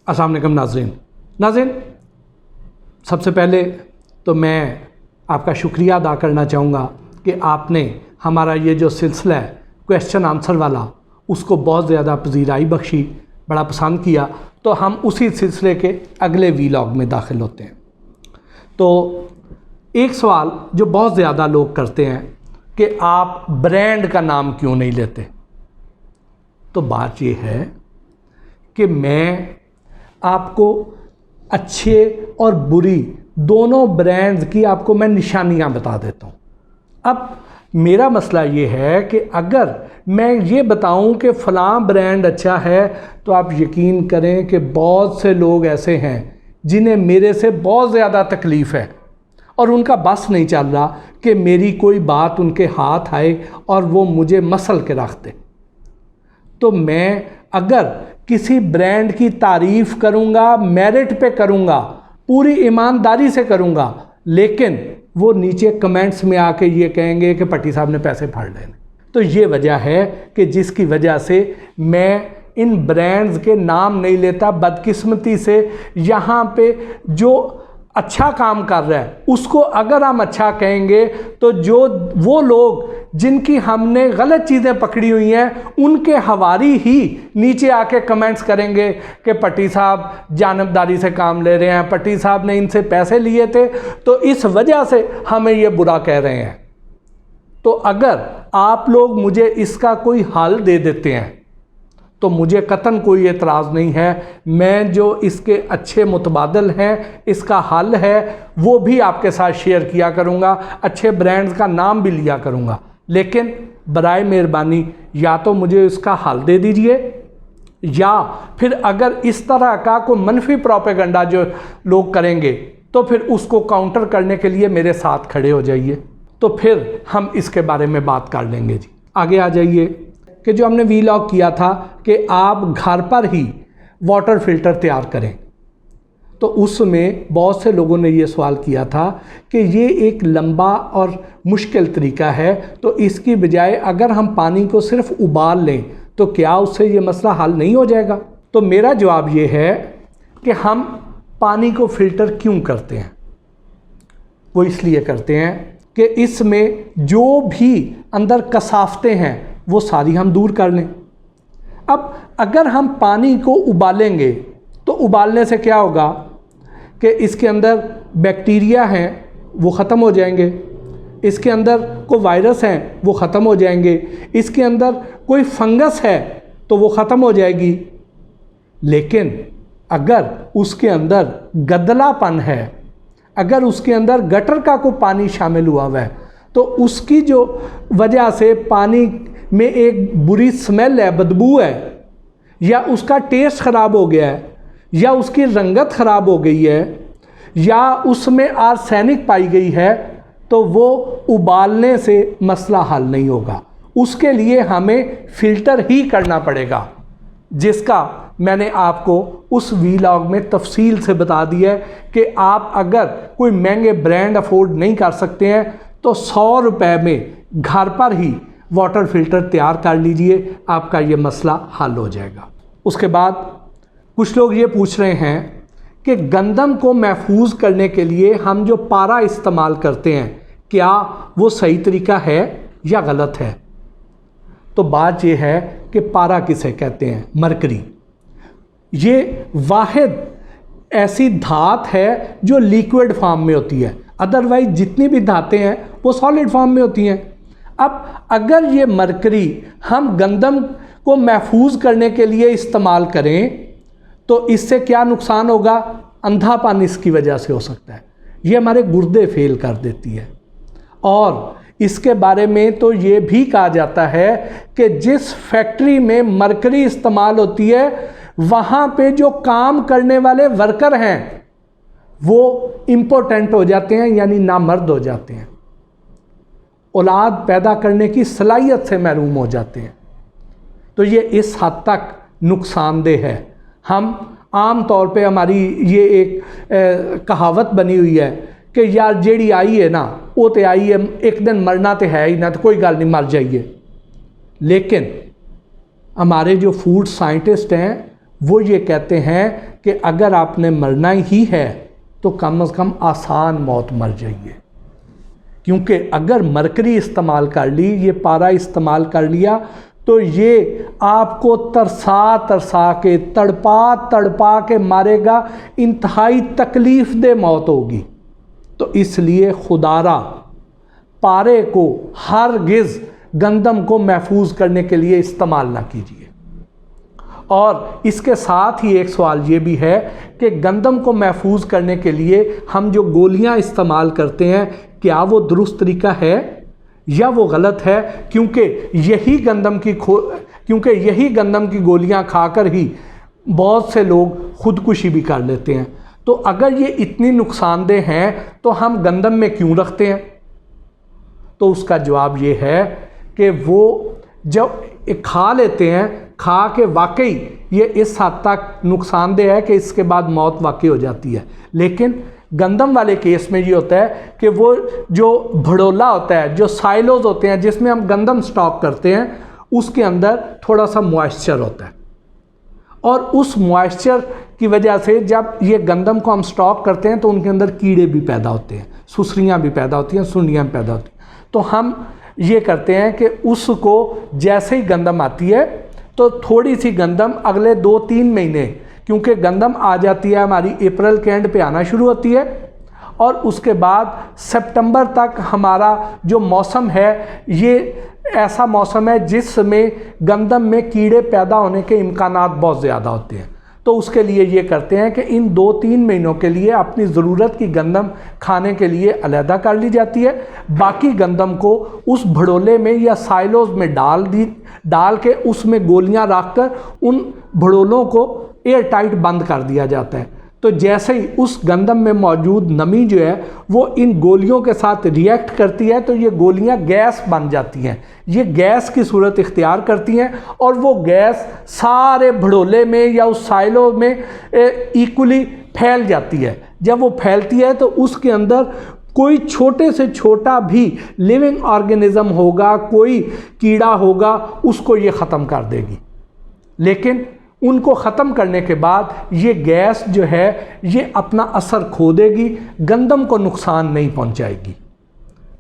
अस्सलाम वालेकुम नाज़रीन, सबसे पहले तो मैं आपका शुक्रिया अदा करना चाहूँगा कि आपने हमारा ये जो सिलसिला है क्वेश्चन आंसर वाला उसको बहुत ज़्यादा पजीराई बख्शी, बड़ा पसंद किया। तो हम उसी सिलसिले के अगले वीलॉग में दाखिल होते हैं। तो एक सवाल जो बहुत ज़्यादा लोग करते हैं कि आप ब्रांड का नाम क्यों नहीं लेते। तो बात ये है कि मैं आपको अच्छे और बुरी दोनों ब्रांड्स की आपको मैं निशानियां बता देता हूं। अब मेरा मसला ये है कि अगर मैं ये बताऊं कि फ़लाँ ब्रांड अच्छा है तो आप यकीन करें कि बहुत से लोग ऐसे हैं जिन्हें मेरे से बहुत ज़्यादा तकलीफ़ है और उनका बस नहीं चल रहा कि मेरी कोई बात उनके हाथ आए और वो मुझे मसल के रख दे। तो मैं अगर किसी ब्रांड की तारीफ़ करूँगा, मेरिट पे करूँगा, पूरी ईमानदारी से करूँगा, लेकिन वो नीचे कमेंट्स में आके ये कहेंगे कि पट्टी साहब ने पैसे फाड़ लेने। तो ये वजह है कि जिसकी वजह से मैं इन ब्रांड्स के नाम नहीं लेता। बदकिस्मती से यहाँ पे जो अच्छा काम कर रहा है उसको अगर हम अच्छा कहेंगे तो जो वो लोग जिनकी हमने गलत चीज़ें पकड़ी हुई हैं उनके हवारी ही नीचे आके कमेंट्स करेंगे कि पट्टी साहब जानबदारी से काम ले रहे हैं, पट्टी साहब ने इनसे पैसे लिए थे तो इस वजह से हमें ये बुरा कह रहे हैं। तो अगर आप लोग मुझे इसका कोई हल दे देते हैं तो मुझे कतन कोई एतराज़ नहीं है। मैं जो इसके अच्छे मुतबादल हैं, इसका हल है, वो भी आपके साथ शेयर किया करूँगा, अच्छे ब्रांड्स का नाम भी लिया करूँगा। लेकिन बराए मेहरबानी या तो मुझे इसका हल दे दीजिए या फिर अगर इस तरह का कोई मनफी प्रोपेगेंडा जो लोग करेंगे तो फिर उसको काउंटर करने के लिए मेरे साथ खड़े हो जाइए। तो फिर हम इसके बारे में बात कर लेंगे। जी आगे आ जाइए कि जो हमने वीलॉग किया था कि आप घर पर ही वाटर फ़िल्टर तैयार करें, तो उसमें बहुत से लोगों ने ये सवाल किया था कि ये एक लंबा और मुश्किल तरीका है, तो इसकी बजाय अगर हम पानी को सिर्फ उबाल लें तो क्या उससे ये मसला हल नहीं हो जाएगा। तो मेरा जवाब ये है कि हम पानी को फ़िल्टर क्यों करते हैं। वो इसलिए करते हैं कि इसमें जो भी अंदर कसावतें हैं वो सारी हम दूर कर लें। अब अगर हम पानी को उबालेंगे तो उबालने से क्या होगा कि इसके अंदर बैक्टीरिया हैं वो ख़त्म हो जाएंगे, इसके अंदर कोई वायरस हैं वो ख़त्म हो जाएंगे, इसके अंदर कोई फंगस है तो वो ख़त्म हो जाएगी। लेकिन अगर उसके अंदर गदलापन है, अगर उसके अंदर गटर का कोई पानी शामिल हुआ है तो उसकी जो वजह से पानी में एक बुरी स्मेल है, बदबू है, या उसका टेस्ट ख़राब हो गया है, या उसकी रंगत ख़राब हो गई है, या उसमें आर्सेनिक पाई गई है, तो वो उबालने से मसला हल नहीं होगा। उसके लिए हमें फ़िल्टर ही करना पड़ेगा, जिसका मैंने आपको उस वीलॉग में तफसील से बता दिया है कि आप अगर कोई महंगे ब्रांड अफोर्ड नहीं कर सकते हैं तो 100 रुपये में घर पर ही वाटर फ़िल्टर तैयार कर लीजिए, आपका ये मसला हल हो जाएगा। उसके बाद कुछ लोग ये पूछ रहे हैं कि गंदम को महफूज करने के लिए हम जो पारा इस्तेमाल करते हैं क्या वो सही तरीका है या गलत है। तो बात ये है कि पारा किसे कहते हैं, मरकरी। ये वाहिद ऐसी धात है जो लिक्विड फॉर्म में होती है, अदरवाइज जितनी भी धातें हैं वो सॉलिड फॉर्म में होती हैं। अब अगर ये मरकरी हम गंदम को महफूज करने के लिए इस्तेमाल करें तो इससे क्या नुकसान होगा। अंधापन इसकी वजह से हो सकता है, ये हमारे गुर्दे फेल कर देती है। और इसके बारे में तो ये भी कहा जाता है कि जिस फैक्ट्री में मरकरी इस्तेमाल होती है वहाँ पे जो काम करने वाले वर्कर हैं वो इम्पोर्टेंट हो जाते हैं, यानी नामर्द हो जाते हैं, औलाद पैदा करने की सलाहियत से महरूम हो जाते हैं। तो ये इस हद तक नुकसानदेह है। हम आम तौर पे हमारी ये एक कहावत बनी हुई है कि यार जेड़ी आई है ना वो तो आई है, एक दिन मरना तो है ही ना, तो कोई गल नहीं मर जाइए। लेकिन हमारे जो फूड साइंटिस्ट हैं वो ये कहते हैं कि अगर आपने मरना ही है तो कम से कम आसान मौत मर जाइए, क्योंकि अगर मरकरी इस्तेमाल कर ली, ये पारा इस्तेमाल कर लिया, तो ये आपको तरसा तरसा के तड़पा तड़पा के मारेगा, इंतहाई तकलीफ दे मौत होगी। तो इसलिए खुदारा पारे को हरगिज़ गंदम को महफूज करने के लिए इस्तेमाल ना कीजिए। और इसके साथ ही एक सवाल ये भी है कि गंदम को महफूज करने के लिए हम जो गोलियां इस्तेमाल करते हैं, क्या वो दुरुस्त तरीका है या वो गलत है? क्योंकि यही गंदम की गोलियां खाकर ही बहुत से लोग खुदकुशी भी कर लेते हैं। तो अगर ये इतनी नुकसानदेह हैं तो हम गंदम में क्यों रखते हैं? तो उसका जवाब ये है कि वो जब खा लेते हैं, खा के वाकई ये इस हद तक नुकसानदेह है कि इसके बाद मौत वाकई हो जाती है। लेकिन गंदम वाले केस में ये होता है कि वो जो भड़ोला होता है, जो साइलोज होते हैं जिसमें हम गंदम स्टॉक करते हैं, उसके अंदर थोड़ा सा मॉइस्चर होता है, और उस मॉइस्चर की वजह से जब ये गंदम को हम स्टॉक करते हैं तो उनके अंदर कीड़े भी पैदा होते हैं, सुसरियाँ भी पैदा होती हैं, सुंडियाँ भी पैदा होती हैं। तो हम ये करते हैं कि उसको जैसे ही गंदम आती है तो थोड़ी सी गंदम अगले 2-3 महीने, क्योंकि गंदम आ जाती है हमारी अप्रैल के एंड पे आना शुरू होती है, और उसके बाद सितंबर तक हमारा जो मौसम है ये ऐसा मौसम है जिसमें गंदम में कीड़े पैदा होने के इम्कानात बहुत ज़्यादा होते हैं। तो उसके लिए ये करते हैं कि इन 2-3 महीनों के लिए अपनी ज़रूरत की गंदम खाने के लिए अलहदा कर ली जाती है, बाकी गंदम को उस भड़ोले में या साइलोज में डाल के उसमें गोलियां रखकर उन भड़ोलों को एयर टाइट बंद कर दिया जाता है। तो जैसे ही उस गंदम में मौजूद नमी जो है वो इन गोलियों के साथ रिएक्ट करती है तो ये गोलियां गैस बन जाती हैं, ये गैस की सूरत इख्तियार करती हैं, और वो गैस सारे भड़ोले में या उस साइलों में इक्वली फैल जाती है। जब वो फैलती है तो उसके अंदर कोई छोटे से छोटा भी लिविंग ऑर्गेनिज्म होगा, कोई कीड़ा होगा, उसको ये ख़त्म कर देगी। लेकिन उनको ख़त्म करने के बाद ये गैस जो है ये अपना असर खो देगी, गंदम को नुकसान नहीं पहुंचाएगी।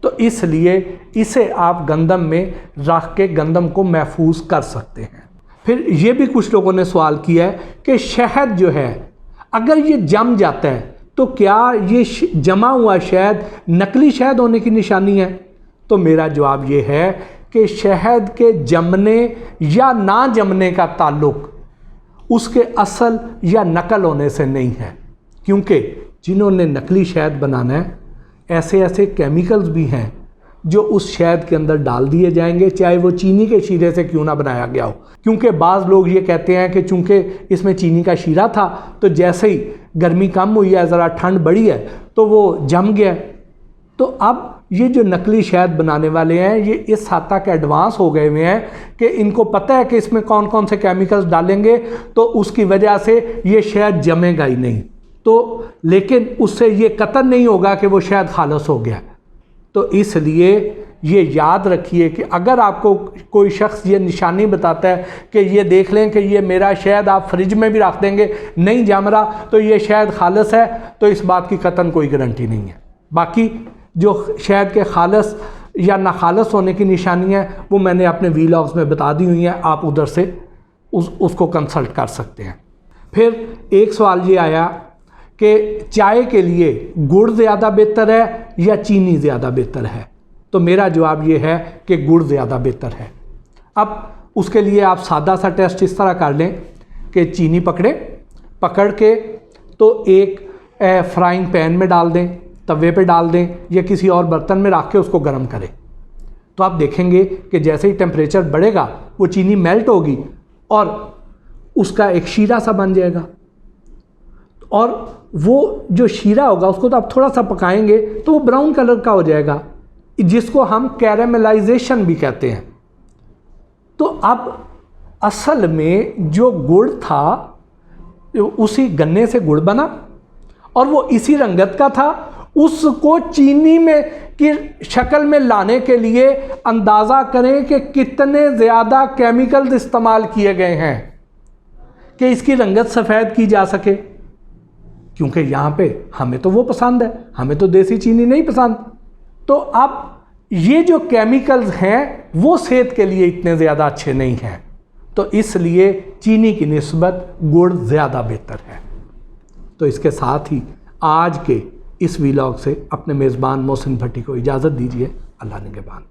तो इसलिए इसे आप गंदम में रख के गंदम को महफूज कर सकते हैं। फिर ये भी कुछ लोगों ने सवाल किया है कि शहद जो है अगर ये जम जाता है तो क्या ये जमा हुआ शहद नकली शहद होने की निशानी है? तो मेरा जवाब ये है कि शहद के जमने या ना जमने का ताल्लुक़ उसके असल या नकल होने से नहीं है, क्योंकि जिन्होंने नकली शहद बनाना है ऐसे ऐसे केमिकल्स भी हैं जो उस शहद के अंदर डाल दिए जाएंगे, चाहे वो चीनी के शीरे से क्यों ना बनाया गया हो। क्योंकि बाज़ लोग ये कहते हैं कि चूँकि इसमें चीनी का शीरा था तो जैसे ही गर्मी कम हुई है, ज़रा ठंड बढ़ी है, तो वो जम गया। तो अब ये जो नकली शहद बनाने वाले हैं ये इस हद तक एडवांस हो गए हुए हैं कि इनको पता है कि इसमें कौन कौन से केमिकल्स डालेंगे, तो उसकी वजह से ये शहद जमेगा ही नहीं। तो लेकिन उससे ये कतन नहीं होगा कि वो शहद खालस हो गया। तो इसलिए ये याद रखिए कि अगर आपको कोई शख्स ये निशानी बताता है कि ये देख लें कि ये मेरा शहद आप फ्रिज में भी रख देंगे नहीं जम रहा तो ये शहद खालस है, तो इस बात की कतन कोई गारंटी नहीं है। बाकी जो शहद के खालस या नाखालस होने की निशानी है वो मैंने अपने वीलॉग्स में बता दी हुई हैं, आप उधर से उसको कंसल्ट कर सकते हैं। फिर एक सवाल ये आया कि चाय के लिए गुड़ ज़्यादा बेहतर है या चीनी ज़्यादा बेहतर है? तो मेरा जवाब ये है कि गुड़ ज़्यादा बेहतर है। अब उसके लिए आप सादा सा टेस्ट इस तरह कर लें कि चीनी पकड़ के तो एक फ्राइंग पैन में डाल दें, तवे पे डाल दें या किसी और बर्तन में रख के उसको गर्म करें। तो आप देखेंगे कि जैसे ही टेम्परेचर बढ़ेगा वो चीनी मेल्ट होगी और उसका एक शीरा सा बन जाएगा, और वो जो शीरा होगा उसको तो आप थोड़ा सा पकाएंगे तो वो ब्राउन कलर का हो जाएगा, जिसको हम कैरेमलाइजेशन भी कहते हैं। तो अब असल में जो गुड़ था उसी गन्ने से गुड़ बना और वो इसी रंगत का था, उसको चीनी में की शक्ल में लाने के लिए अंदाज़ा करें कि कितने ज़्यादा केमिकल्स इस्तेमाल किए गए हैं, कि इसकी रंगत सफ़ेद की जा सके, क्योंकि यहाँ पे हमें तो वो पसंद है, हमें तो देसी चीनी नहीं पसंद। तो अब ये जो केमिकल्स हैं वो सेहत के लिए इतने ज़्यादा अच्छे नहीं हैं, तो इसलिए चीनी की निस्बत गुड़ ज़्यादा बेहतर है। तो इसके साथ ही आज के इस व्लॉग से अपने मेज़बान मोहसिन भट्टी को इजाज़त दीजिए। अल्लाह निगहबान।